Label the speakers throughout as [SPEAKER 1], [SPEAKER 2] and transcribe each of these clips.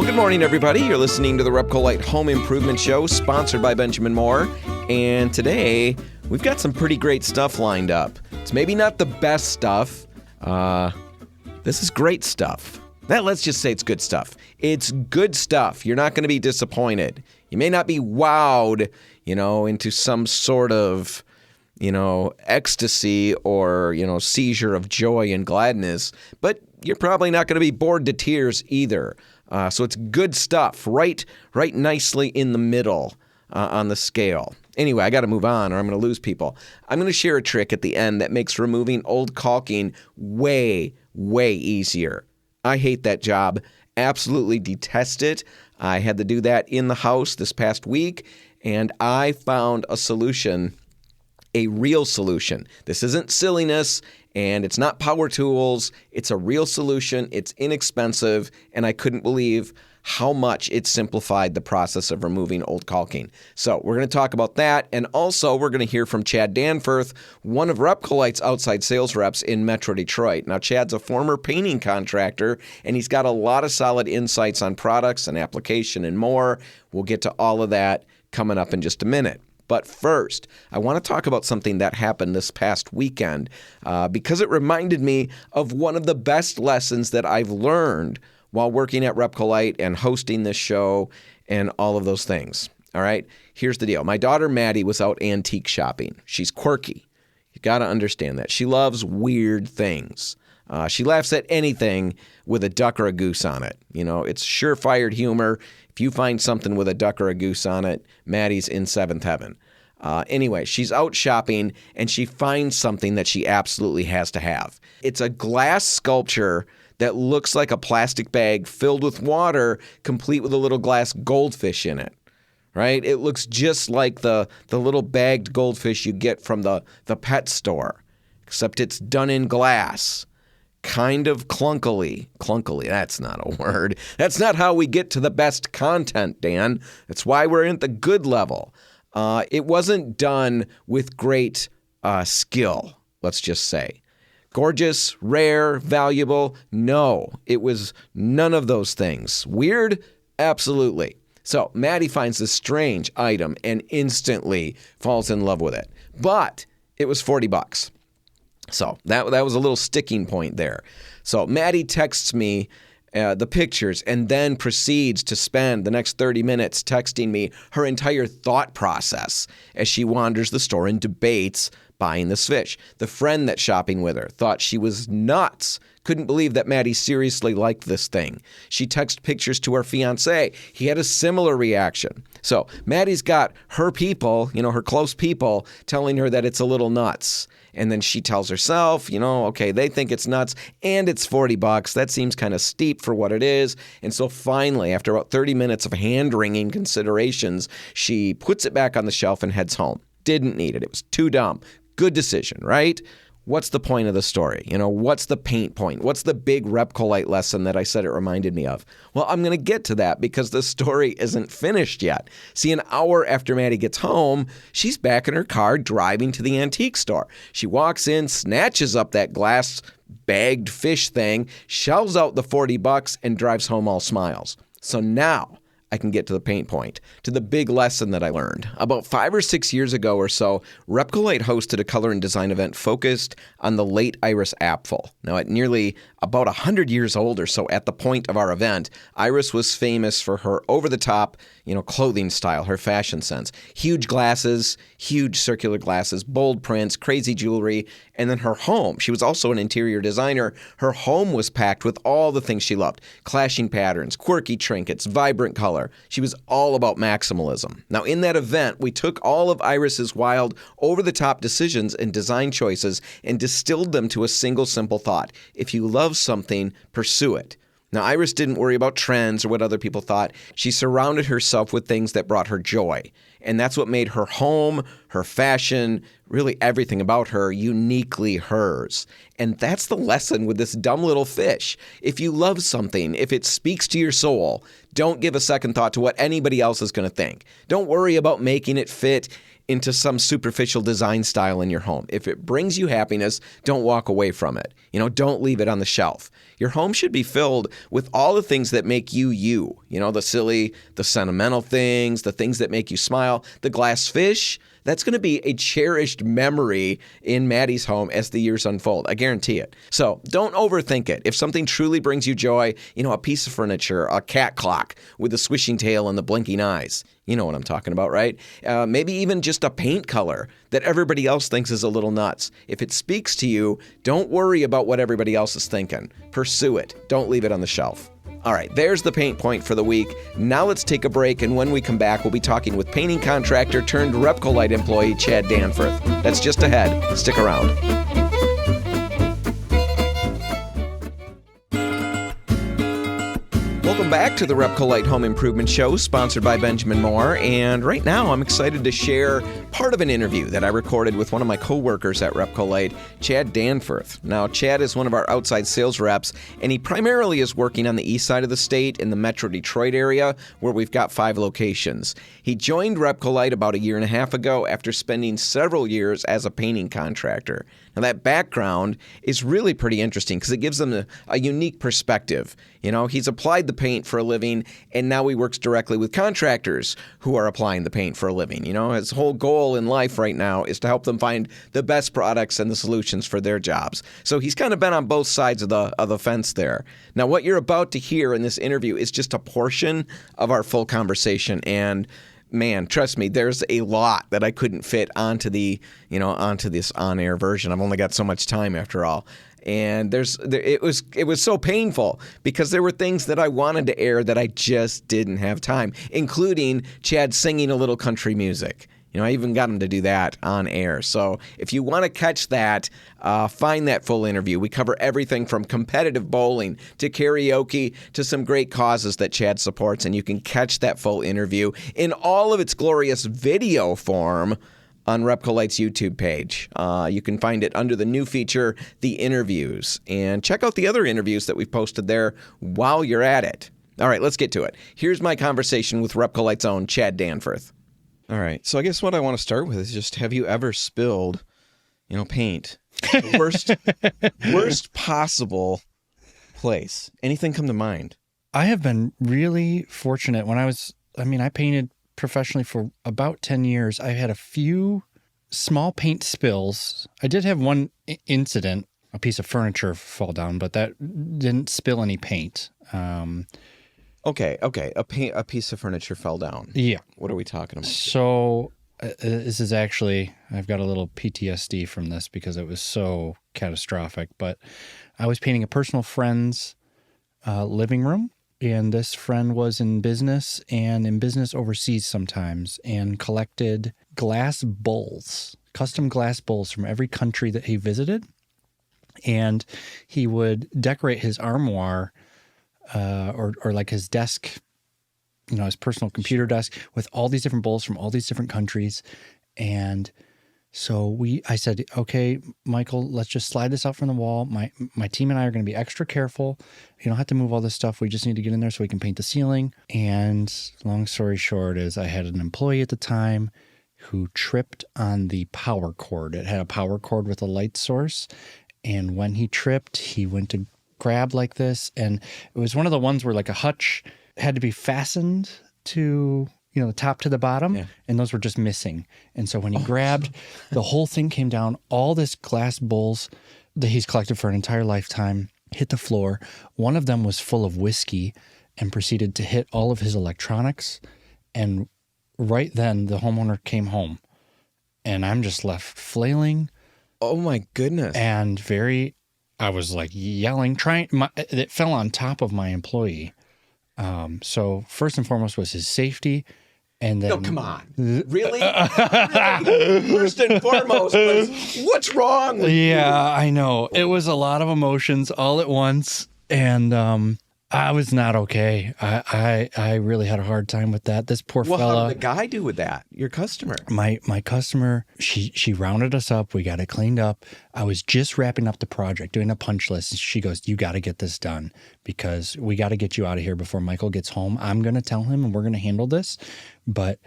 [SPEAKER 1] Good morning, everybody. You're listening to the RepcoLite Home Improvement Show, sponsored by Benjamin Moore. And today, we've got some pretty great stuff lined up. It's maybe not the best stuff. This is great stuff. Let's just say it's good stuff. It's good stuff. You're not going to be disappointed. You may not be wowed, into some sort of, ecstasy or, seizure of joy and gladness, but you're probably not going to be bored to tears either. So it's good stuff, right nicely in the middle on the scale. Anyway, I got to move on or I'm going to lose people. I'm going to share a trick at the end that makes removing old caulking way easier. I hate that job. Absolutely detest it. I had to do that in the house this past week, and I found a solution, a real solution. This isn't silliness, and it's not power tools. It's a real solution. It's inexpensive, and I couldn't believe how much it simplified the process of removing old caulking. So we're going to talk about that, and also we're going to hear from Chad Danforth, one of RepcoLite's outside sales reps in Metro Detroit. Now, Chad's a former painting contractor, and he's got a lot of solid insights on products and application and more. We'll get to all of that coming up in just a minute. But first, I want to talk about something that happened this past weekend because it reminded me of one of the best lessons that I've learned while working at RepcoLite and hosting this show and all of those things. All right, here's the deal. My daughter Madi was out antique shopping. She's quirky. You got to understand that. She loves weird things. She laughs at anything with a duck or a goose on it. It's surefire humor. If you find something with a duck or a goose on it, Maddie's in seventh heaven. Anyway, she's out shopping and she finds something that she absolutely has to have. It's a glass sculpture that looks like a plastic bag filled with water, complete with a little glass goldfish in it. Right? It looks just like the little bagged goldfish you get from the pet store, except it's done in glass. Kind of clunkily. Clunkily, that's not a word. That's not how we get to the best content, Dan. That's why we're at the good level. It wasn't done with great skill, let's just say. Gorgeous, rare, valuable? No, it was none of those things. Weird? Absolutely. So Madi finds this strange item and instantly falls in love with it. But it was $40. So that was a little sticking point there. So Madi texts me the pictures and then proceeds to spend the next 30 minutes texting me her entire thought process as she wanders the store and debates buying this fish. The friend that's shopping with her thought she was nuts. Couldn't believe that Madi seriously liked this thing. She texted pictures to her fiancé. He had a similar reaction. So Madi's got her people, her close people, telling her that it's a little nuts. And then she tells herself, okay, they think it's nuts and it's $40. That seems kind of steep for what it is. And so finally, after about 30 minutes of hand-wringing considerations, she puts it back on the shelf and heads home. Didn't need it. It was too dumb. Good decision, right? What's the point of the story? What's the paint point? What's the big RepcoLite lesson that I said it reminded me of? Well, I'm going to get to that because the story isn't finished yet. See, an hour after Madi gets home, she's back in her car driving to the antique store. She walks in, snatches up that glass bagged fish thing, shells out the $40 and drives home all smiles. So now I can get to the paint point, to the big lesson that I learned. About 5 or 6 years ago or so, RepcoLite hosted a color and design event focused on the late Iris Apfel. Now, at nearly about 100 years old or so at the point of our event, Iris was famous for her over-the-top, clothing style, her fashion sense. Huge glasses, huge circular glasses, bold prints, crazy jewelry, and then her home. She was also an interior designer. Her home was packed with all the things she loved. Clashing patterns, quirky trinkets, vibrant color. She was all about maximalism. Now, in that event, we took all of Iris's wild, over-the-top decisions and design choices and distilled them to a single simple thought. If you love something, pursue it. Now, Iris didn't worry about trends or what other people thought. She surrounded herself with things that brought her joy. And that's what made her home, her fashion, really everything about her uniquely hers. And that's the lesson with this dumb little fish. If you love something, if it speaks to your soul, don't give a second thought to what anybody else is going to think. Don't worry about making it fit into some superficial design style in your home. If it brings you happiness, don't walk away from it. Don't leave it on the shelf. Your home should be filled with all the things that make you you. The silly, the sentimental things, the things that make you smile, the glass fish. That's going to be a cherished memory in Madi's home as the years unfold. I guarantee it. So don't overthink it. If something truly brings you joy, a piece of furniture, a cat clock with the swishing tail and the blinking eyes. You know what I'm talking about, right? Maybe even just a paint color that everybody else thinks is a little nuts. If it speaks to you, don't worry about what everybody else is thinking. Pursue it. Don't leave it on the shelf. All right, there's the paint point for the week. Now let's take a break, and when we come back, we'll be talking with painting contractor turned RepcoLite employee Chad Danforth. That's just ahead. Stick around. Welcome back to the RepcoLite Home Improvement Show, sponsored by Benjamin Moore. And right now, I'm excited to share part of an interview that I recorded with one of my coworkers at RepcoLite, Chad Danforth. Now, Chad is one of our outside sales reps, and he primarily is working on the east side of the state in the Metro Detroit area, where we've got 5 locations. He joined RepcoLite about a year and a half ago after spending several years as a painting contractor. Now, that background is really pretty interesting because it gives him a unique perspective. He's applied the paint for a living, and now he works directly with contractors who are applying the paint for a living. His whole goal in life right now is to help them find the best products and the solutions for their jobs. So he's kind of been on both sides of the fence there. Now, what you're about to hear in this interview is just a portion of our full conversation, and man, trust me, there's a lot that I couldn't fit onto onto this on-air version. I've only got so much time after all. And it was so painful because there were things that I wanted to air that I just didn't have time, including Chad singing a little country music. I even got him to do that on air. So if you want to catch that, find that full interview. We cover everything from competitive bowling to karaoke to some great causes that Chad supports, and you can catch that full interview in all of its glorious video form on RepcoLite's YouTube page. You can find it under the new feature, The Interviews. And check out the other interviews that we've posted there while you're at it. All right, let's get to it. Here's my conversation with RepcoLite's own Chad Danforth. All right, so I guess what I want to start with is just, have you ever spilled, paint? The worst possible place. Anything come to mind?
[SPEAKER 2] I have been really fortunate. I painted professionally for about 10 years. I had a few small paint spills. I did have one incident, a piece of furniture fall down, but that didn't spill any paint.
[SPEAKER 1] Okay. A piece of furniture fell down.
[SPEAKER 2] Yeah.
[SPEAKER 1] What are we talking about?
[SPEAKER 2] So this is actually, I've got a little PTSD from this because it was so catastrophic, but I was painting a personal friend's living room. And this friend was in business overseas sometimes, and collected glass bowls, custom glass bowls from every country that he visited. And he would decorate his armoire or like his desk, his personal computer desk with all these different bowls from all these different countries. And so I said, okay, Michael, let's just slide this out from the wall. My team and I are going to be extra careful. You don't have to move all this stuff. We just need to get in there so we can paint the ceiling. And long story short is I had an employee at the time who tripped on the power cord. It had a power cord with a light source. And when he tripped, he went to grab like this. And it was one of the ones where like a hutch had to be fastened to the top to the bottom, and those were just missing. And so when he grabbed, the whole thing came down. All this glass bowls that he's collected for an entire lifetime hit the floor. One of them was full of whiskey and proceeded to hit all of his electronics. And right then, the homeowner came home, and I'm just left flailing.
[SPEAKER 1] Oh my goodness!
[SPEAKER 2] And I was like yelling, it fell on top of my employee. So first and foremost was his safety. And then,
[SPEAKER 1] no, come on. Really? First and foremost, what's wrong with you?
[SPEAKER 2] I know. It was a lot of emotions all at once. And I was not okay. I really had a hard time with that. This poor fella.
[SPEAKER 1] How did the guy do with that? Your customer?
[SPEAKER 2] My customer, she rounded us up. We got it cleaned up. I was just wrapping up the project, doing a punch list. She goes, you got to get this done because we got to get you out of here before Michael gets home. I'm going to tell him and we're going to handle this. But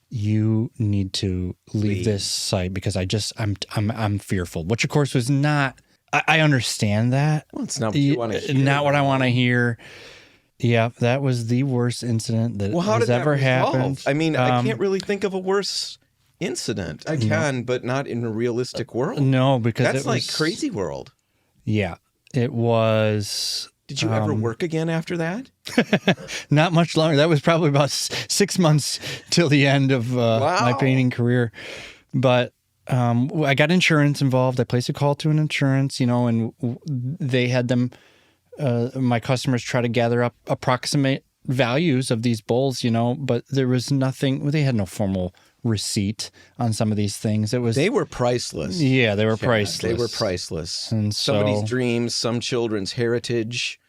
[SPEAKER 2] you need to leave this site because I'm fearful, which of course was not, I understand that.
[SPEAKER 1] Well, it's not what you want to hear.
[SPEAKER 2] Not what I want to hear. Yeah, that was the worst incident that has ever happened.
[SPEAKER 1] I mean, I can't really think of a worse incident. I can, but not in a realistic world.
[SPEAKER 2] No, because
[SPEAKER 1] that's like crazy world.
[SPEAKER 2] Yeah, it was.
[SPEAKER 1] Did you ever work again after that?
[SPEAKER 2] Not much longer. That was probably about 6 months till the end of my painting career. But I got insurance involved. I placed a call to an insurance, and they had them, my customers try to gather up approximate values of these bowls, but there was nothing, they had no formal receipt on some of these things. They
[SPEAKER 1] were priceless.
[SPEAKER 2] Yeah, they were priceless.
[SPEAKER 1] They were priceless.
[SPEAKER 2] And
[SPEAKER 1] somebody's dreams, some children's heritage,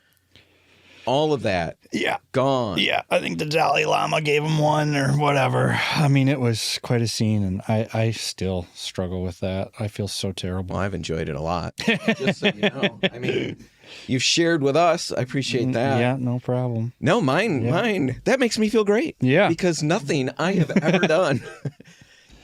[SPEAKER 1] all of that.
[SPEAKER 2] Yeah.
[SPEAKER 1] Gone.
[SPEAKER 2] Yeah. I think the Dalai Lama gave him one or whatever. I mean, it was quite a scene, and I still struggle with that. I feel so terrible.
[SPEAKER 1] Well, I've enjoyed it a lot. Just so you know. I mean, you've shared with us. I appreciate that.
[SPEAKER 2] Yeah, no problem.
[SPEAKER 1] No, mine. That makes me feel great.
[SPEAKER 2] Yeah.
[SPEAKER 1] Because nothing I have ever done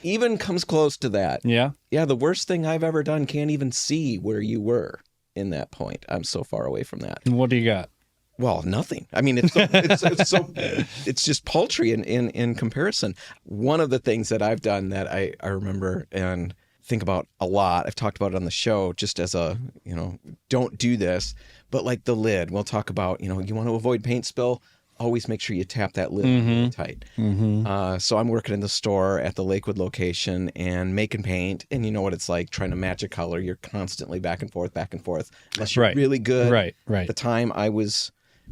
[SPEAKER 1] even comes close to that.
[SPEAKER 2] Yeah.
[SPEAKER 1] Yeah, the worst thing I've ever done can't even see where you were in that point. I'm so far away from that.
[SPEAKER 2] What do you got?
[SPEAKER 1] Well, nothing. I mean, it's just paltry in comparison. One of the things that I've done that I remember and think about a lot, I've talked about it on the show just as a, don't do this, but like the lid, we'll talk about, you want to avoid paint spill, always make sure you tap that lid really tight. Mm-hmm. So I'm working in the store at the Lakewood location and making paint, and you know what it's like trying to match a color. You're constantly back and forth, unless you're really good.
[SPEAKER 2] Right.
[SPEAKER 1] At the time I was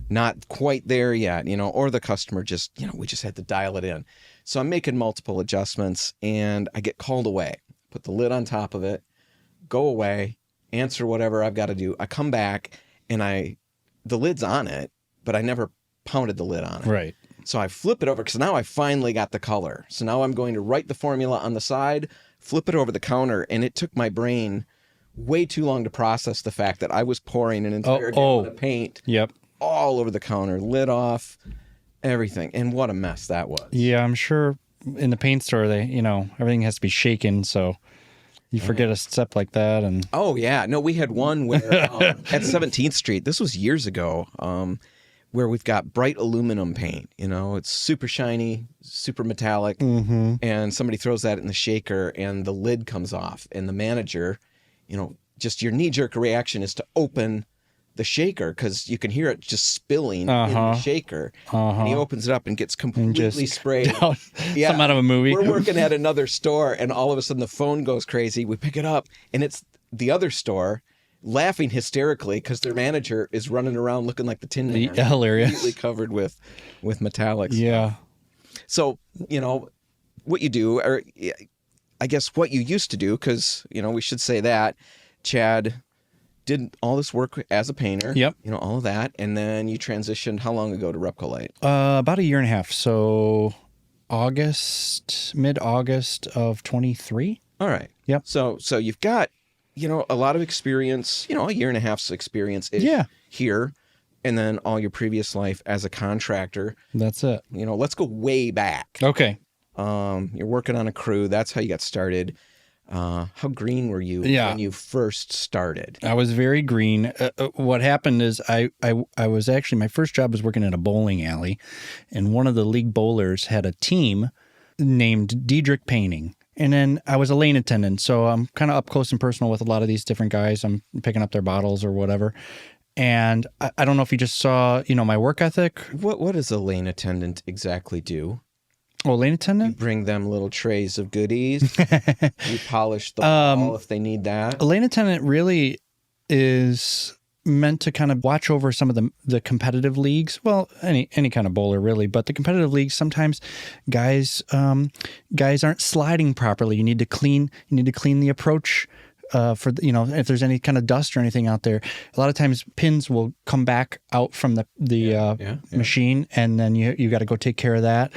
[SPEAKER 1] not quite there yet, or the customer just, we just had to dial it in. So I'm making multiple adjustments and I get called away. Put the lid on top of it, go away, answer whatever I've got to do. I come back and the lid's on it, but I never pounded the lid on it.
[SPEAKER 2] Right.
[SPEAKER 1] So I flip it over because now I finally got the color. So now I'm going to write the formula on the side, flip it over the counter, and it took my brain way too long to process the fact that I was pouring an entire gallon of paint all over the counter, lid off, everything. And what a mess that was.
[SPEAKER 2] Yeah, I'm sure in the paint store, everything has to be shaken, so you forget a step like that. And
[SPEAKER 1] oh yeah, no, we had one where at 17th Street. This was years ago, where we've got bright aluminum paint. It's super shiny, super metallic, and somebody throws that in the shaker, and the lid comes off, and the manager, just your knee-jerk reaction is to open the shaker because you can hear it just spilling in the shaker. And he opens it up and gets completely sprayed.
[SPEAKER 2] Something out of a movie.
[SPEAKER 1] We're working at another store and all of a sudden the phone goes crazy. We pick it up and it's the other store laughing hysterically because their manager is running around looking like the Tin Man.
[SPEAKER 2] Hilarious.
[SPEAKER 1] Completely covered with metallics.
[SPEAKER 2] Yeah.
[SPEAKER 1] So, what you do, or I guess what you used to do, because, we should say that, Chad did all this work as a painter.
[SPEAKER 2] Yep.
[SPEAKER 1] All of that. And then you transitioned how long ago to RepcoLite?
[SPEAKER 2] About a year and a half. So mid-August of 23.
[SPEAKER 1] All right.
[SPEAKER 2] Yep.
[SPEAKER 1] So you've got, a lot of experience, a year and a half's experience here. And then all your previous life as a contractor.
[SPEAKER 2] That's it.
[SPEAKER 1] Let's go way back.
[SPEAKER 2] Okay.
[SPEAKER 1] You're working on a crew. That's how you got started. How green were you when you first started?
[SPEAKER 2] I was very green. What happened is I was actually, my first job was working at a bowling alley, and one of the league bowlers had a team named Diedrich Painting. And then I was a lane attendant, so I'm kind of up close and personal with a lot of these different guys. I'm picking up their bottles or whatever. And I don't know if you just saw, my work ethic.
[SPEAKER 1] What does a lane attendant exactly do?
[SPEAKER 2] Oh, lane attendant?
[SPEAKER 1] You bring them little trays of goodies. You polish the wall if they need that.
[SPEAKER 2] A lane attendant really is meant to kind of watch over some of the competitive leagues. Well, any kind of bowler really, but the competitive leagues, sometimes guys aren't sliding properly. You need to clean the approach. For if there's any kind of dust or anything out there, a lot of times pins will come back out from the machine, and then you got to go take care of that.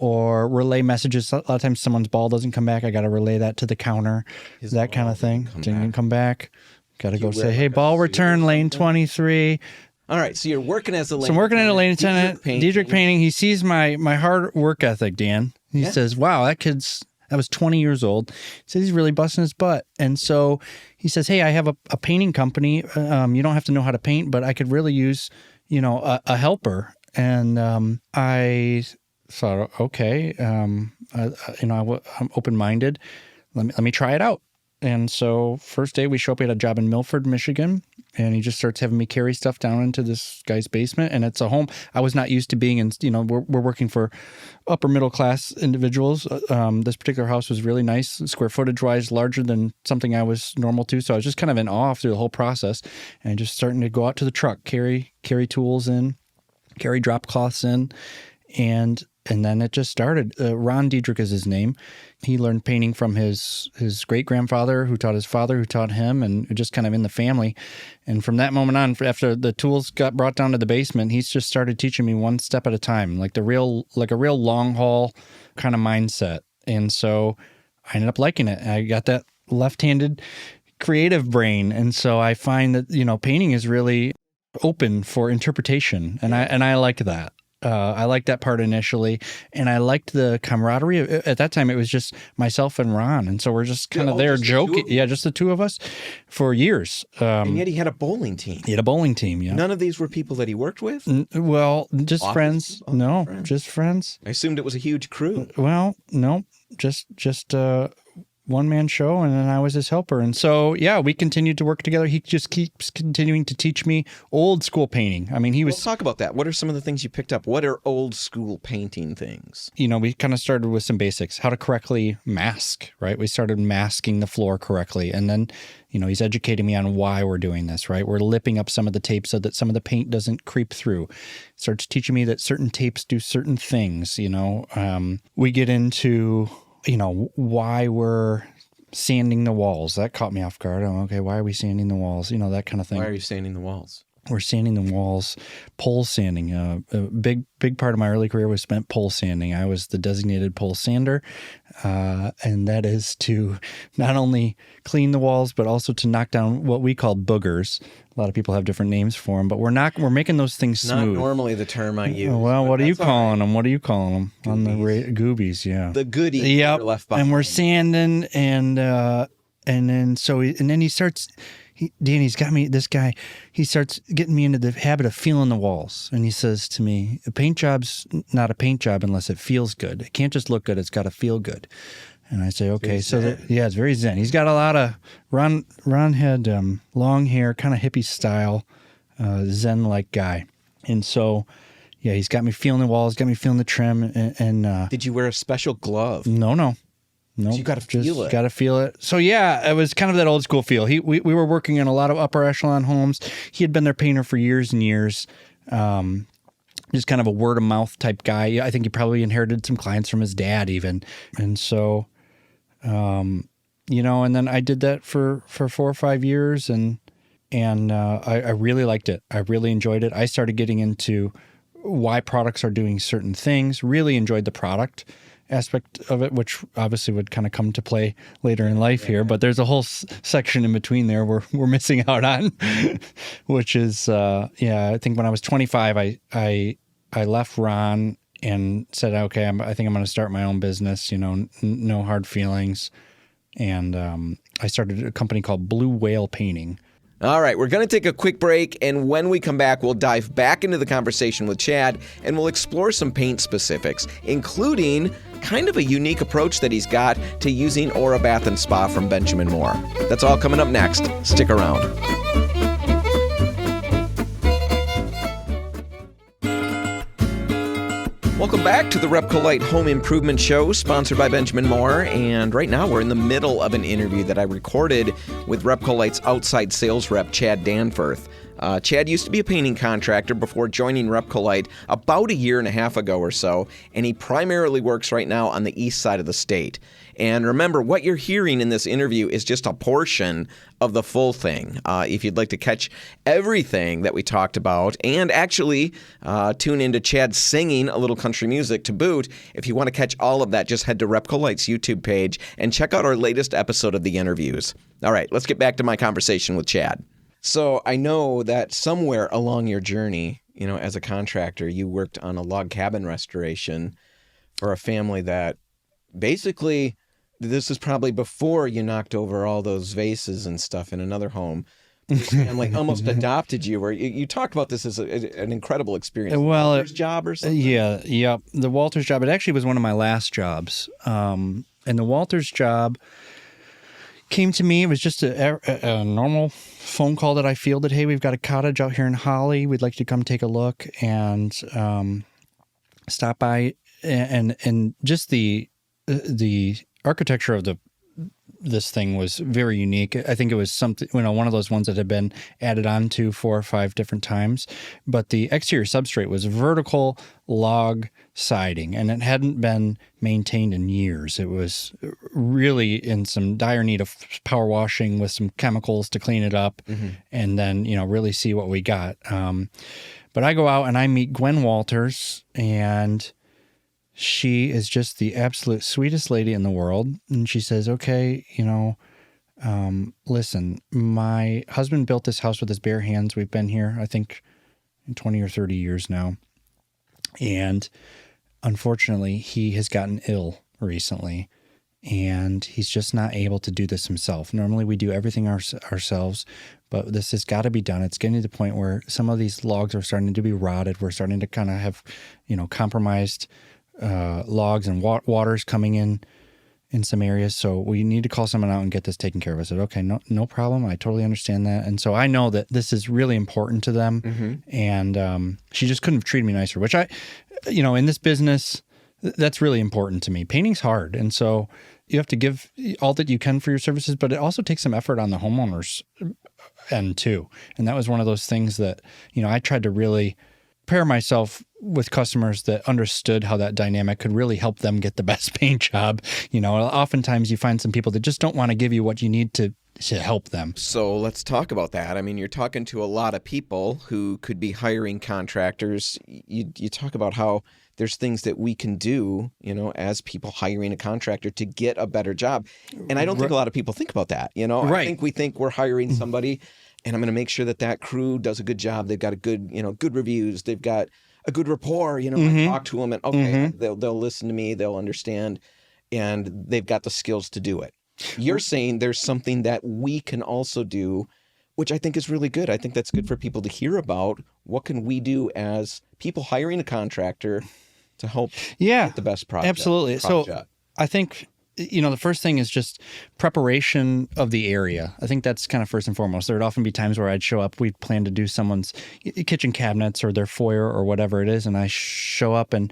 [SPEAKER 2] Or relay messages. A lot of times someone's ball doesn't come back. I got to relay that to the counter. That kind of thing. Didn't come back. Got to go say, hey, ball return, lane 23.
[SPEAKER 1] All right, so you're working as a lane
[SPEAKER 2] attendant. So I'm working at a lane attendant. Diedrich Painting. He sees my hard work ethic, Dan. He says, wow, that was 20 years old. He says he's really busting his butt. And so he says, hey, I have a painting company. You don't have to know how to paint, but I could really use, a helper. And I thought, okay, I'm open-minded. Let me try it out. And so first day we show up, we had a job in Milford, Michigan, and he just starts having me carry stuff down into this guy's basement. And it's a home I was not used to being in. We're working for upper middle class individuals. This particular house was really nice, square footage wise, larger than something I was normal to. So I was just kind of in awe through the whole process, and just starting to go out to the truck, carry tools in, carry drop cloths in, and then it just started. Ron Diedrich is his name. He learned painting from his great-grandfather, who taught his father, who taught him, and just kind of in the family. And from that moment on, after the tools got brought down to the basement, he's just started teaching me one step at a time, like a real long-haul kind of mindset. And so I ended up liking it. I got that left-handed creative brain. And so I find that, painting is really open for interpretation. And I like that. I liked that part initially, and I liked the camaraderie. At that time, it was just myself and Ron, and so we're just kind of there joking. Yeah, just the two of us for years.
[SPEAKER 1] And yet he had a bowling team.
[SPEAKER 2] He had a bowling team, yeah.
[SPEAKER 1] None of these were people that he worked with?
[SPEAKER 2] Well, just
[SPEAKER 1] Office
[SPEAKER 2] friends.
[SPEAKER 1] people?
[SPEAKER 2] No,
[SPEAKER 1] Friends.
[SPEAKER 2] just friends.
[SPEAKER 1] I assumed it was a huge crew.
[SPEAKER 2] Well, no, just one-man show, and then I was his helper. And so, yeah, we continued to work together. He just keeps continuing to teach me old school painting. I mean,
[SPEAKER 1] Let's talk about that. What are some of the things you picked up? What are old school painting things?
[SPEAKER 2] We kind of started with some basics, how to correctly mask, right? We started masking the floor correctly. And then, he's educating me on why we're doing this, right? We're lipping up some of the tape so that some of the paint doesn't creep through. Starts teaching me that certain tapes do certain things, We get into why we're sanding the walls. That caught me off guard. Oh, okay, why are we sanding the walls? That kind of thing.
[SPEAKER 1] Why are you sanding the walls?
[SPEAKER 2] We're sanding the walls, pole sanding. A big part of my early career was spent pole sanding. I was the designated pole sander, and that is to not only clean the walls, but also to knock down what we call boogers. A lot of people have different names for them, but we're making those things smooth.
[SPEAKER 1] Not normally the term I use.
[SPEAKER 2] Well, what are you calling them? What are you calling them?
[SPEAKER 1] Goobies.
[SPEAKER 2] On the goobies, yeah.
[SPEAKER 1] The goodies
[SPEAKER 2] yep.
[SPEAKER 1] that are left behind.
[SPEAKER 2] And we're sanding, and then he starts. Danny's got me. This guy, he starts getting me into the habit of feeling the walls, and he says to me, "A paint job's not a paint job unless it feels good. It can't just look good; it's got to feel good." And I say, "Okay." So it's very zen. He's got a lot of Ron had long hair, kind of hippie style, zen-like guy, and so. Yeah, he's got me feeling the walls, got me feeling the trim, and
[SPEAKER 1] Did you wear a special glove?
[SPEAKER 2] No.
[SPEAKER 1] So you got to feel it.
[SPEAKER 2] Got to feel it. So yeah, it was kind of that old school feel. We were working in a lot of upper echelon homes. He had been their painter for years and years. Just kind of a word of mouth type guy. I think he probably inherited some clients from his dad even. And so, and then I did that for 4 or 5 years, and I really liked it. I really enjoyed it. I started getting into why products are doing certain things. Really enjoyed the product aspect of it, which obviously would kind of come to play later in life here. But there's a whole section in between there we're missing out on, which is, I think when I was 25, I left Ron and said, okay, I think I'm going to start my own business, no hard feelings. And I started a company called Blue Whale Painting.
[SPEAKER 1] All right, we're going to take a quick break, and when we come back, we'll dive back into the conversation with Chad, and we'll explore some paint specifics, including kind of a unique approach that he's got to using Aura Bath and Spa from Benjamin Moore. That's all coming up next. Stick around. Welcome back to the RepcoLite Home Improvement Show, sponsored by Benjamin Moore. And right now we're in the middle of an interview that I recorded with RepcoLite's outside sales rep, Chad Danforth. Chad used to be a painting contractor before joining RepcoLite about 1.5 years ago or so, and he primarily works right now on the east side of the state. And remember, what you're hearing in this interview is just a portion of the full thing. If you'd like to catch everything that we talked about and actually tune into Chad singing a little country music to boot, if you want to catch all of that, just head to RepcoLite's YouTube page and check out our latest episode of the interviews. All right, let's get back to my conversation with Chad. So I know that somewhere along your journey, as a contractor, you worked on a log cabin restoration or a family that basically, this is probably before you knocked over all those vases and stuff in another home. This family almost adopted you, or you talked about this as an incredible experience.
[SPEAKER 2] Well,
[SPEAKER 1] Walter's job or something?
[SPEAKER 2] Yeah. The Walters job, it actually was one of my last jobs. And the Walters job came to me. It was just a normal phone call that I fielded. Hey, we've got a cottage out here in Holly. We'd like you to come take a look and stop by. And just the architecture of this thing was very unique. I think it was something, one of those ones that had been added on to 4 or 5 different times. But the exterior substrate was vertical log siding, and it hadn't been maintained in years. It was really in some dire need of power washing with some chemicals to clean it up, and then, really see what we got. But I go out and I meet Gwen Walters, and she is just the absolute sweetest lady in the world. And she says, okay, listen, my husband built this house with his bare hands. We've been here, I think, 20 or 30 years now. And unfortunately, he has gotten ill recently, and he's just not able to do this himself. Normally, we do everything ourselves, but this has got to be done. It's getting to the point where some of these logs are starting to be rotted. We're starting to kind of have, compromised logs and waters coming in some areas. So we need to call someone out and get this taken care of. I said, okay, no problem. I totally understand that. And so I know that this is really important to them. And she just couldn't have treated me nicer, which in this business, that's really important to me. Painting's hard. And so you have to give all that you can for your services, but it also takes some effort on the homeowner's end too. And that was one of those things that, I tried to really pair myself with customers that understood how that dynamic could really help them get the best paint job. Oftentimes you find some people that just don't want to give you what you need to help them.
[SPEAKER 1] So let's talk about that. I mean, you're talking to a lot of people who could be hiring contractors. You talk about how there's things that we can do, as people hiring a contractor to get a better job. And I don't think a lot of people think about that. I think we think we're hiring somebody, and I'm going to make sure that crew does a good job. They've got a good, good reviews. They've got a good rapport. I talk to them, and okay, they'll listen to me. They'll understand, and they've got the skills to do it. You're saying there's something that we can also do, which I think is really good. I think that's good for people to hear about. What can we do as people hiring a contractor to help get the best project?
[SPEAKER 2] Absolutely. So I think, the first thing is just preparation of the area. I think that's kind of first and foremost. There would often be times where I'd show up, we'd plan to do someone's kitchen cabinets or their foyer or whatever it is, and I show up, and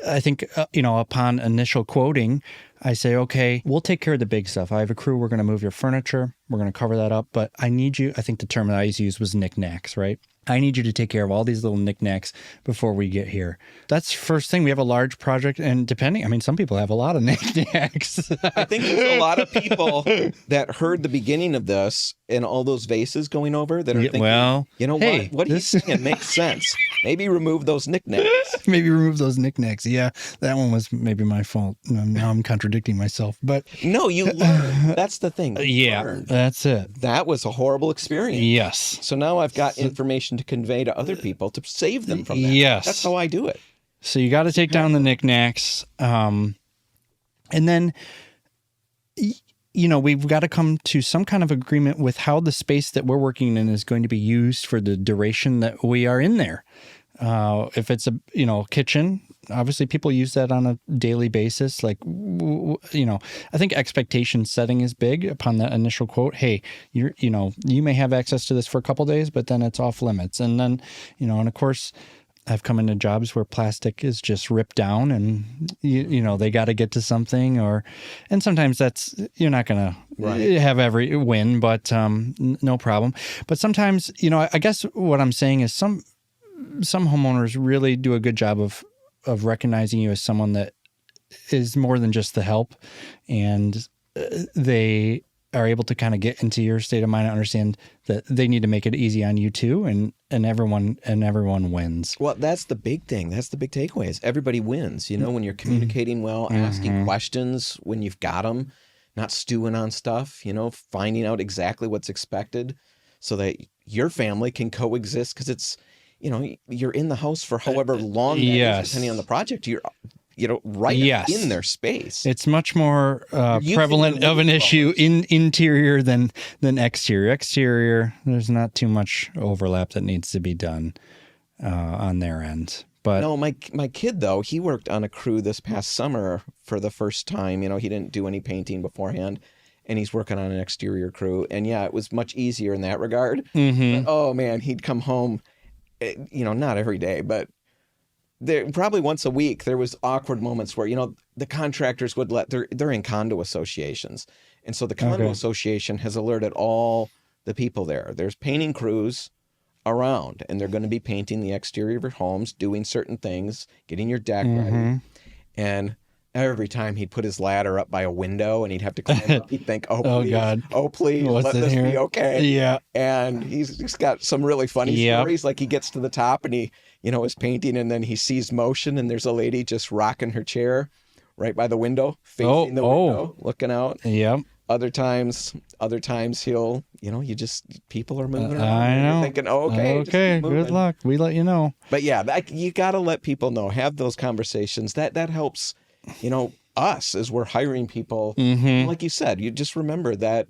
[SPEAKER 2] I think, upon initial quoting, I say, okay, we'll take care of the big stuff. I have a crew. We're going to move your furniture. We're going to cover that up. But I need you, I think the term that I used to use was knickknacks, right? I need you to take care of all these little knickknacks before we get here. That's first thing. We have a large project, and some people have a lot of knickknacks.
[SPEAKER 1] I think there's a lot of people that heard the beginning of this and all those vases going over that are thinking, what he's saying makes sense. Maybe remove those knickknacks.
[SPEAKER 2] Yeah, that one was maybe my fault. Now I'm contradicting myself. But
[SPEAKER 1] no, you learn. That's the thing.
[SPEAKER 2] That's it.
[SPEAKER 1] That was a horrible experience.
[SPEAKER 2] Yes.
[SPEAKER 1] So now I've got information to convey to other people to save them from that.
[SPEAKER 2] Yes.
[SPEAKER 1] That's how I do it.
[SPEAKER 2] So you got to take down the knickknacks. And then, we've got to come to some kind of agreement with how the space that we're working in is going to be used for the duration that we are in there. If it's a, kitchen, obviously people use that on a daily basis. Like, I think expectation setting is big upon that initial quote. Hey, you may have access to this for a couple of days, but then it's off limits. And then, and of course, I've come into jobs where plastic is just ripped down, and they got to get to something, and sometimes you're not going to have every win, but no problem. But sometimes, I guess what I'm saying is some homeowners really do a good job of recognizing you as someone that is more than just the help, and they are able to kind of get into your state of mind and understand that they need to make it easy on you too, and everyone wins.
[SPEAKER 1] Well, that's the big thing. That's the big takeaway is everybody wins. When you're communicating well, asking questions when you've got them, not stewing on stuff, finding out exactly what's expected so that your family can coexist, because it's, you're in the house for however long that is, depending on the project. right
[SPEAKER 2] Yes.
[SPEAKER 1] in their space.
[SPEAKER 2] It's much more prevalent of an issue in interior than exterior. Exterior, there's not too much overlap that needs to be done on their end. But
[SPEAKER 1] no, my kid, though, he worked on a crew this past summer for the first time. He didn't do any painting beforehand, and he's working on an exterior crew. And yeah, it was much easier in that regard.
[SPEAKER 2] Mm-hmm.
[SPEAKER 1] But, oh man, he'd come home, not every day, but there probably once a week there was awkward moments where the contractors would they're in condo associations, and so the condo association has alerted all the people there. There's painting crews around, and they're going to be painting the exterior of your homes, doing certain things, getting your deck ready. And every time he'd put his ladder up by a window and he'd have to climb up, he'd think, oh, please,
[SPEAKER 2] God.
[SPEAKER 1] Oh, please,
[SPEAKER 2] What's
[SPEAKER 1] let
[SPEAKER 2] in
[SPEAKER 1] this
[SPEAKER 2] here?
[SPEAKER 1] be okay.
[SPEAKER 2] Yeah.
[SPEAKER 1] And he's got some really funny stories. Like he gets to the top and he, is painting, and then he sees motion, and there's a lady just rocking her chair right by the window, facing the window, looking out.
[SPEAKER 2] Yep.
[SPEAKER 1] Other times he'll, people are moving around.
[SPEAKER 2] I know.
[SPEAKER 1] You're thinking, okay, just keep moving.
[SPEAKER 2] Good luck. We let you know.
[SPEAKER 1] But yeah, you got to let people know, have those conversations. That helps, us as we're hiring people.
[SPEAKER 2] Mm-hmm.
[SPEAKER 1] Like you said, you just remember that,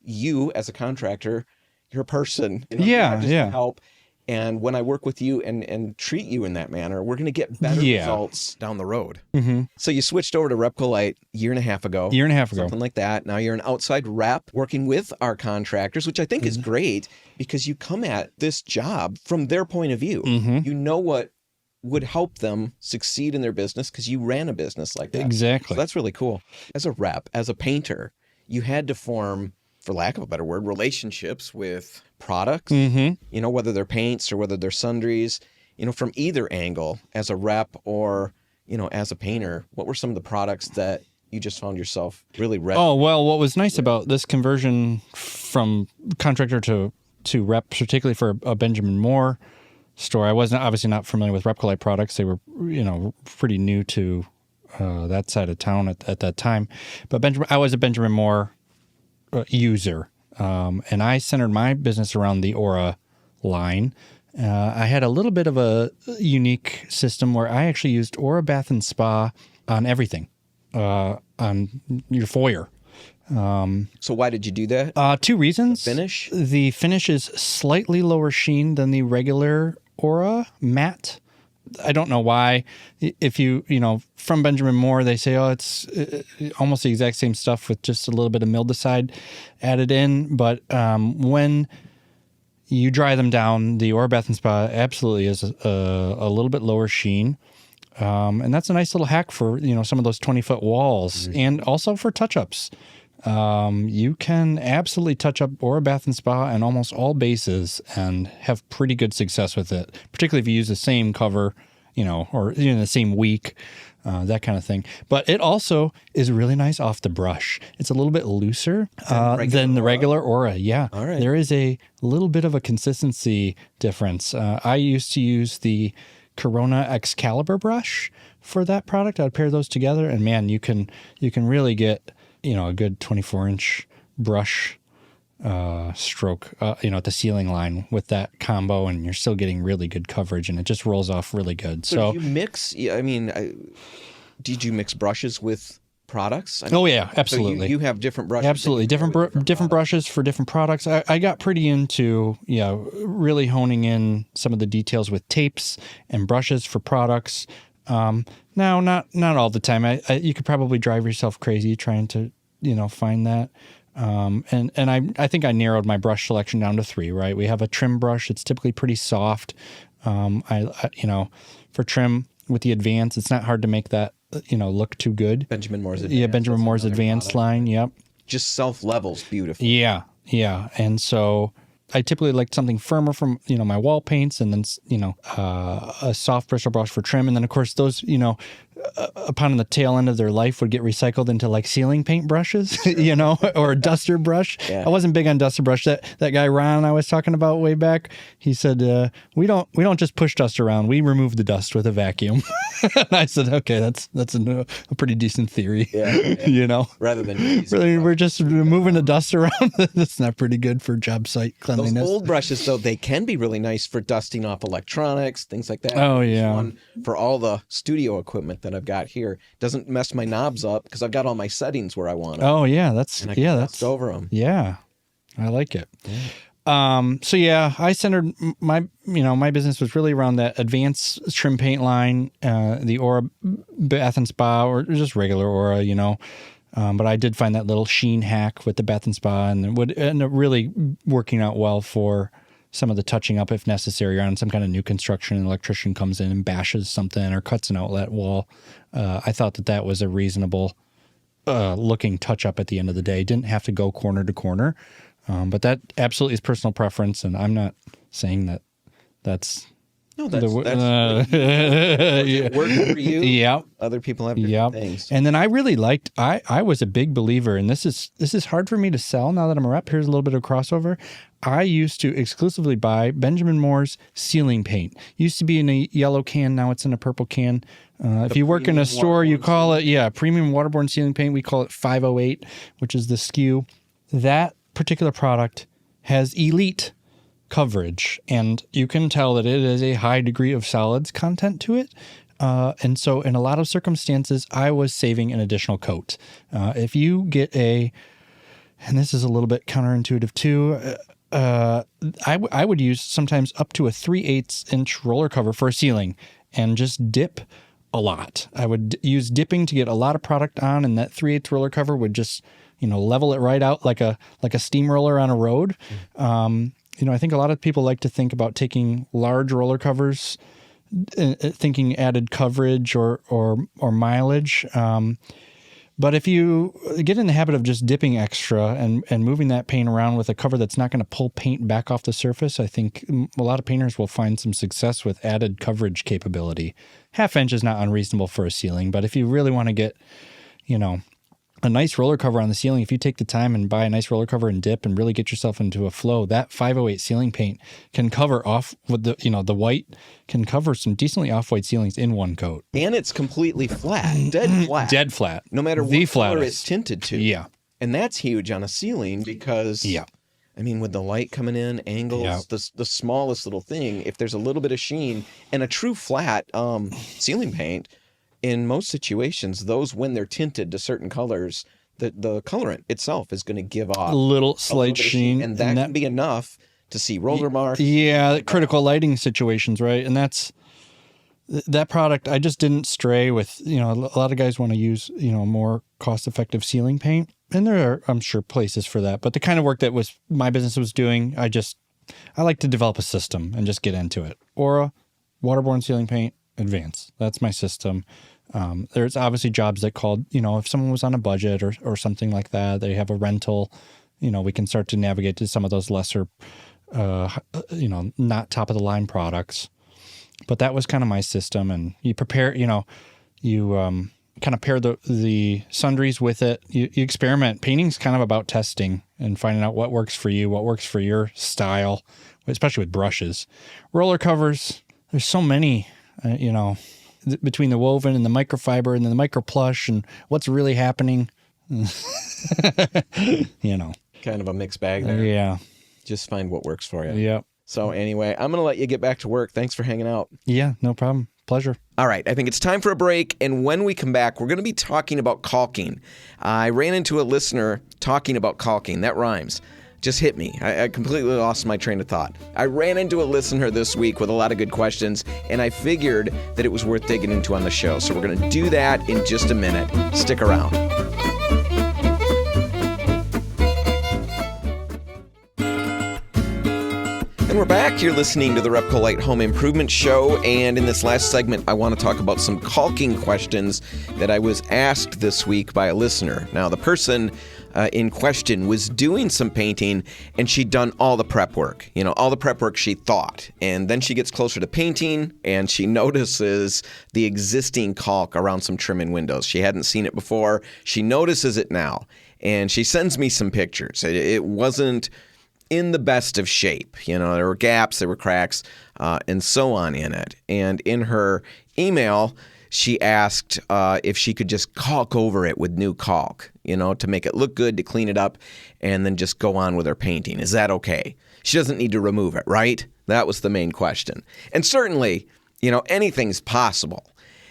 [SPEAKER 1] you as a contractor, you're a person.
[SPEAKER 2] Yeah.
[SPEAKER 1] To help. And when I work with you and treat you in that manner, we're going to get better results down the road.
[SPEAKER 2] Mm-hmm.
[SPEAKER 1] So you switched over to RepcoLite a year and a half ago. Something like that. Now you're an outside rep working with our contractors, which I think is great because you come at this job from their point of view.
[SPEAKER 2] Mm-hmm.
[SPEAKER 1] You know what would help them succeed in their business because you ran a business like that.
[SPEAKER 2] Exactly.
[SPEAKER 1] So that's really cool. As a rep, as a painter, you had to form, for lack of a better word, relationships with products, whether they're paints or whether they're sundries, from either angle as a rep or, as a painter. What were some of the products that you just found yourself really rep?
[SPEAKER 2] Oh, well, what was nice about this conversion from contractor to rep, particularly for a Benjamin Moore store, I wasn't obviously not familiar with RepcoLite products. They were, pretty new to that side of town at that time. But I was a Benjamin Moore user, and I centered my business around the Aura line. I had a little bit of a unique system where I actually used Aura Bath and Spa on everything, on your foyer.
[SPEAKER 1] So why did you do that?
[SPEAKER 2] 2 reasons.
[SPEAKER 1] Finish?
[SPEAKER 2] The finish is slightly lower sheen than the regular Aura matte. I don't know why. If from Benjamin Moore, they say, it's almost the exact same stuff with just a little bit of mildewcide added in. But when you dry them down, the Aura Bath and Spa absolutely is a little bit lower sheen. And that's a nice little hack for, some of those 20-foot walls and also for touch-ups. You can absolutely touch up Aura Bath and Spa on almost all bases and have pretty good success with it, particularly if you use the same cover, or the same week, that kind of thing. But it also is really nice off the brush. It's a little bit looser than the regular Aura. Yeah.
[SPEAKER 1] All right.
[SPEAKER 2] There is a little bit of a consistency difference. I used to use the Corona Excalibur brush for that product. I'd pair those together, and man, you can really get a good 24-inch brush stroke, at the ceiling line with that combo, and you're still getting really good coverage, and it just rolls off really good. So
[SPEAKER 1] did you mix? Did you mix brushes with products?
[SPEAKER 2] Oh yeah, absolutely.
[SPEAKER 1] So you have different brushes.
[SPEAKER 2] Absolutely, different brushes for different products. I got pretty into really honing in some of the details with tapes and brushes for products. Now, not all the time. You could probably drive yourself crazy trying to, find that. And I think I narrowed my brush selection down to 3, right? We have a trim brush. It's typically pretty soft. For trim with the Advance, it's not hard to make that, look too good.
[SPEAKER 1] Benjamin Moore's Advance.
[SPEAKER 2] Yeah, Benjamin Moore's Advanced line. Yep.
[SPEAKER 1] Just self-levels beautiful.
[SPEAKER 2] Yeah. And so I typically like something firmer from, my wall paints, and then, a soft bristle brush for trim. And then, of course, those, upon the tail end of their life would get recycled into like ceiling paint brushes, or a duster brush.
[SPEAKER 1] Yeah.
[SPEAKER 2] I wasn't big on duster brush. That guy Ron I was talking about way back, he said, we don't just push dust around. We remove the dust with a vacuum. And I said, okay, that's a pretty decent theory.
[SPEAKER 1] Yeah. Rather than
[SPEAKER 2] we're just moving the dust around. That's not pretty good for job site cleanliness.
[SPEAKER 1] Those old brushes, though, they can be really nice for dusting off electronics, things like that.
[SPEAKER 2] Oh, yeah.
[SPEAKER 1] One for all the studio equipment that I've got here. Doesn't mess my knobs up because I've got all my settings where I want them.
[SPEAKER 2] Oh yeah, that's
[SPEAKER 1] that's over them.
[SPEAKER 2] Yeah, I like it. Yeah. So yeah, I centered my business was really around that advanced trim paint line, the Aura Bath and Spa, or just regular Aura, but I did find that little sheen hack with the Bath and Spa, and it would end up really working out well for some of the touching up if necessary on some kind of new construction. An electrician comes in and bashes something or cuts an outlet wall. I thought that was a reasonable looking touch up at the end of the day. Didn't have to go corner to corner, but that absolutely is personal preference, and I'm not saying that's.
[SPEAKER 1] No, that's working for you.
[SPEAKER 2] Yeah.
[SPEAKER 1] Other people have different things.
[SPEAKER 2] And then I really liked, I was a big believer, and this is hard for me to sell now that I'm a rep. Here's a little bit of crossover. I used to exclusively buy Benjamin Moore's ceiling paint. Used to be in a yellow can, now it's in a purple can. If you work in a store, you call it, premium waterborne ceiling paint. We call it 508, which is the SKU. That particular product has elite coverage, and you can tell that it is a high degree of solids content to it. And so in a lot of circumstances, I was saving an additional coat. If you get and this is a little bit counterintuitive too, I would use sometimes up to a 3/8 inch roller cover for a ceiling and just dip a lot. I would use dipping to get a lot of product on, and that 3/8 roller cover would just, level it right out like a steamroller on a road. I think a lot of people like to think about taking large roller covers, thinking added coverage or mileage. But if you get in the habit of just dipping extra and moving that paint around with a cover that's not going to pull paint back off the surface, I think a lot of painters will find some success with added coverage capability. 1/2 inch is not unreasonable for a ceiling, but if you really want to get, a nice roller cover on the ceiling, if you take the time and buy a nice roller cover and dip and really get yourself into a flow, that 508 ceiling paint can cover off with the white, can cover some decently off-white ceilings in one coat.
[SPEAKER 1] And it's completely flat, dead flat.
[SPEAKER 2] Dead flat.
[SPEAKER 1] No matter what color it's tinted to.
[SPEAKER 2] Yeah.
[SPEAKER 1] And that's huge on a ceiling because, with the light coming in, angles, the smallest little thing, if there's a little bit of sheen, and a true flat ceiling paint, in most situations, those, when they're tinted to certain colors, the colorant itself is going to give off
[SPEAKER 2] a little slight sheen.
[SPEAKER 1] And that can be enough to see roller marks.
[SPEAKER 2] Yeah, critical lighting situations, right? And that product, I just didn't stray with, a lot of guys want to use, more cost-effective ceiling paint. And there are, I'm sure, places for that. But the kind of work that my business was doing, I like to develop a system and just get into it. Aura, waterborne ceiling paint, advance. That's my system. There's obviously jobs that called, if someone was on a budget or something like that, they have a rental, we can start to navigate to some of those lesser, not top of the line products. But that was kind of my system. And you prepare, you kind of pair the sundries with it. You experiment. Painting's kind of about testing and finding out what works for you, what works for your style, especially with brushes. Roller covers, there's so many, between the woven and the microfiber and then the micro plush and what's really happening.
[SPEAKER 1] Kind of a mixed bag there.
[SPEAKER 2] Yeah.
[SPEAKER 1] Just find what works for you.
[SPEAKER 2] Yeah.
[SPEAKER 1] So anyway, I'm going to let you get back to work. Thanks for hanging out.
[SPEAKER 2] Yeah, no problem. Pleasure.
[SPEAKER 1] All right, I think it's time for a break, and when we come back, we're going to be talking about caulking. I ran into a listener talking about caulking. That rhymes. Just hit me. I completely lost my train of thought. I ran into a listener this week with a lot of good questions, and I figured that it was worth digging into on the show. So we're going to do that in just a minute. Stick around. And we're back. You're listening to the RepcoLite Home Improvement Show, and in this last segment, I want to talk about some caulking questions that I was asked this week by a listener. Now, the person in question was doing some painting, and she'd done all the prep work, all the prep work she thought. And then she gets closer to painting, and she notices the existing caulk around some trim and windows. She hadn't seen it before. She notices it now, and she sends me some pictures. It wasn't in the best of shape. There were gaps, there were cracks, and so on in it. And in her email, she asked if she could just caulk over it with new caulk, to make it look good, to clean it up, and then just go on with her painting. Is that okay? She doesn't need to remove it, right? That was the main question. And certainly, Anything's possible.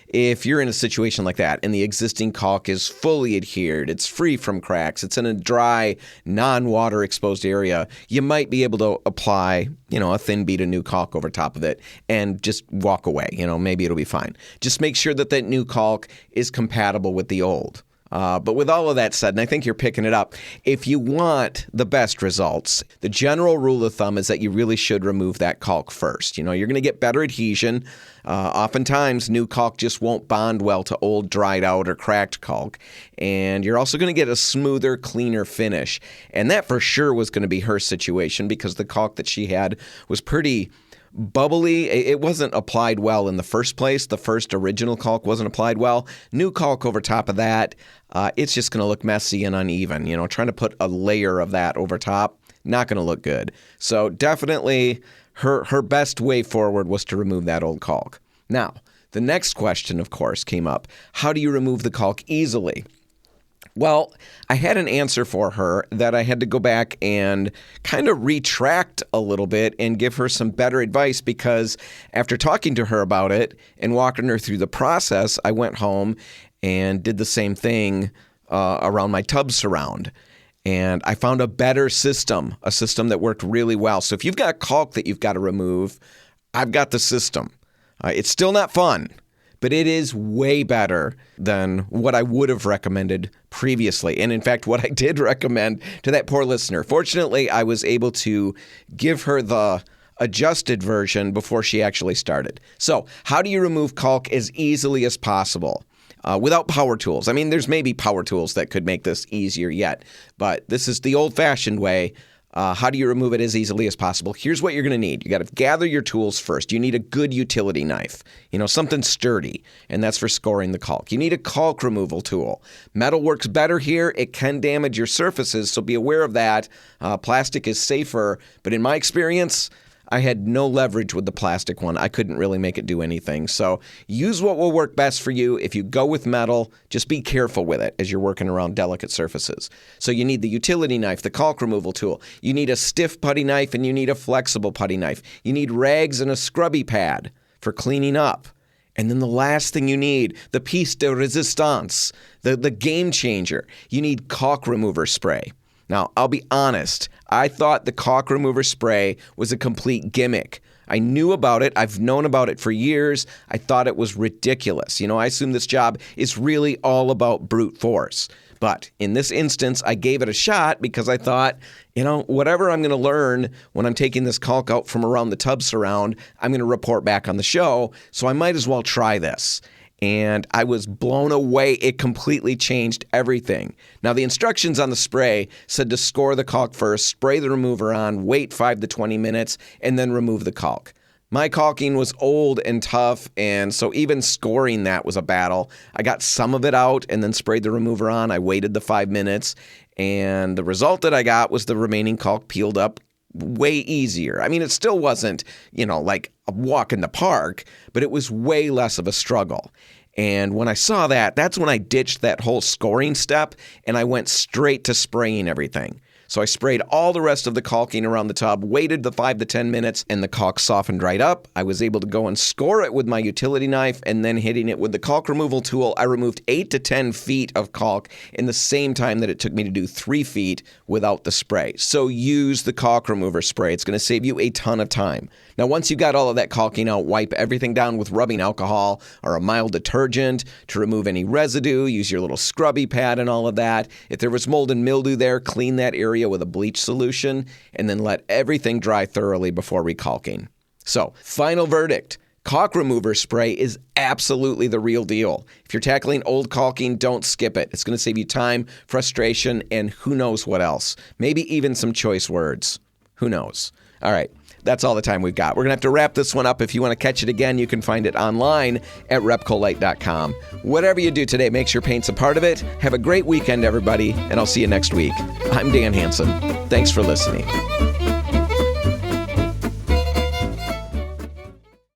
[SPEAKER 1] If you're in a situation like that and the existing caulk is fully adhered, it's free from cracks, it's in a dry, non-water exposed area, you might be able to apply, a thin bead of new caulk over top of it and just walk away. Maybe it'll be fine. Just make sure that new caulk is compatible with the old. But with all of that said, and I think you're picking it up, if you want the best results, the general rule of thumb is that you really should remove that caulk first. You're going to get better adhesion. Oftentimes, new caulk just won't bond well to old, dried out, or cracked caulk. And you're also going to get a smoother, cleaner finish. And that for sure was going to be her situation because the caulk that she had was pretty bubbly. It wasn't applied well in the first place. The first original caulk wasn't applied well. New caulk over top of that, it's just going to look messy and uneven. Trying to put a layer of that over top, not going to look good. So definitely her best way forward was to remove that old caulk. Now, the next question, of course, came up. How do you remove the caulk easily? Well, I had an answer for her that I had to go back and kind of retract a little bit and give her some better advice because after talking to her about it and walking her through the process, I went home and did the same thing around my tub surround. And I found a better system, a system that worked really well. So if you've got caulk that you've got to remove, I've got the system. It's still not fun, but it is way better than what I would have recommended previously. And in fact, what I did recommend to that poor listener. Fortunately, I was able to give her the adjusted version before she actually started. So how do you remove caulk as easily as possible? Without power tools. I mean, there's maybe power tools that could make this easier yet, but this is the old-fashioned way. How do you remove it as easily as possible? Here's what you're going to need. You got to gather your tools first. You need a good utility knife, something sturdy, and that's for scoring the caulk. You need a caulk removal tool. Metal works better here. It can damage your surfaces, so be aware of that. Plastic is safer, but in my experience, I had no leverage with the plastic one. I couldn't really make it do anything. So use what will work best for you. If you go with metal, just be careful with it as you're working around delicate surfaces. So you need the utility knife, the caulk removal tool. You need a stiff putty knife and you need a flexible putty knife. You need rags and a scrubby pad for cleaning up. And then the last thing you need, the piece de resistance, the game changer. You need caulk remover spray. Now, I'll be honest, I thought the caulk remover spray was a complete gimmick. I knew about it. I've known about it for years. I thought it was ridiculous. I assume this job is really all about brute force. But in this instance, I gave it a shot because I thought, whatever I'm going to learn when I'm taking this caulk out from around the tub surround, I'm going to report back on the show. So I might as well try this. And I was blown away. It completely changed everything. Now, the instructions on the spray said to score the caulk first, spray the remover on, wait 5 to 20 minutes, and then remove the caulk. My caulking was old and tough, and so even scoring that was a battle. I got some of it out and then sprayed the remover on. I waited the 5 minutes, and the result that I got was the remaining caulk peeled up way easier. I mean, it still wasn't, like a walk in the park, but it was way less of a struggle. And when I saw that, that's when I ditched that whole scoring step and I went straight to spraying everything. So I sprayed all the rest of the caulking around the tub, waited the 5 to 10 minutes, and the caulk softened right up. I was able to go and score it with my utility knife, and then hitting it with the caulk removal tool, I removed 8 to 10 feet of caulk in the same time that it took me to do 3 feet without the spray. So use the caulk remover spray. It's going to save you a ton of time. Now, once you've got all of that caulking out, wipe everything down with rubbing alcohol or a mild detergent to remove any residue. Use your little scrubby pad and all of that. If there was mold and mildew there, clean that area with a bleach solution, and then let everything dry thoroughly before recalking. So, final verdict. Caulk remover spray is absolutely the real deal. If you're tackling old caulking, don't skip it. It's going to save you time, frustration, and who knows what else. Maybe even some choice words. Who knows? All right. That's all the time we've got. We're going to have to wrap this one up. If you want to catch it again, you can find it online at RepcoLite.com. Whatever you do today, make sure paint's a part of it. Have a great weekend, everybody, and I'll see you next week. I'm Dan Hansen. Thanks for listening.